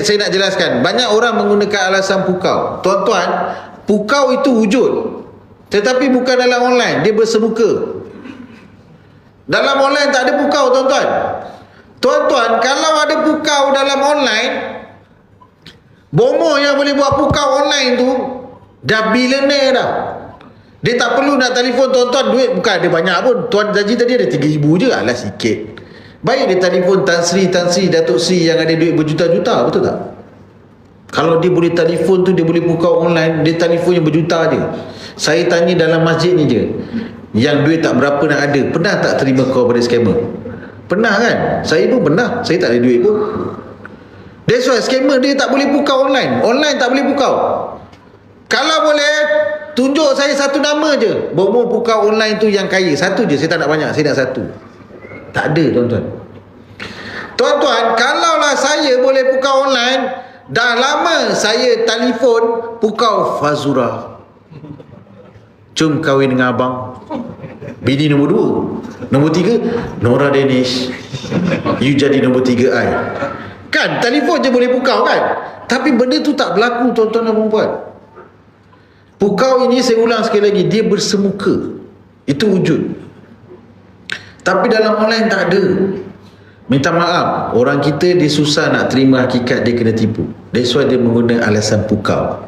saya nak jelaskan. Banyak orang menggunakan alasan pukau. Tuan-tuan, pukau itu wujud, tetapi bukan dalam online. Dia bersemuka. Dalam online tak ada pukau, tuan-tuan. Tuan-tuan, kalau ada pukau dalam online, bomoh yang boleh buat pukau online tu dah billionaire dah. Dia tak perlu nak telefon tuan-tuan, duit bukan ada banyak pun. Tuan janji tadi ada 3,000 je, alah sikit. Baik dia telefon Tan Sri, Datuk Sri yang ada duit berjuta-juta, betul tak? Kalau dia boleh telefon tu, dia boleh pukau online, dia telefon yang berjuta je. Saya tanya dalam masjid ni je, yang duit tak berapa nak ada, pernah tak terima call pada scammer? Pernah kan? Saya pun pernah, saya tak ada duit pun. That's why scammer dia tak boleh pukau online. Online tak boleh pukau. Kalau boleh, tunjuk saya satu nama je. Bomoh pukau online tu yang kaya. Satu je, saya tak nak banyak, saya nak satu. Tak ada, tuan-tuan. Tuan-tuan, kalaulah saya boleh pukau online, dah lama saya telefon pukau Fazura. Jom kahwin dengan abang. Bini nombor 2. Nombor 3, Nora Danish. You jadi nombor 3 I. Kan, telefon je boleh pukau kan? Tapi benda tu tak berlaku, tuan-tuan dan perempuan. Pukau ini, saya ulang sekali lagi, dia bersemuka. Itu wujud. Tapi dalam online tak ada. Minta maaf, orang kita dia susah nak terima hakikat, dia kena tipu. That's why dia menggunakan alasan pukau.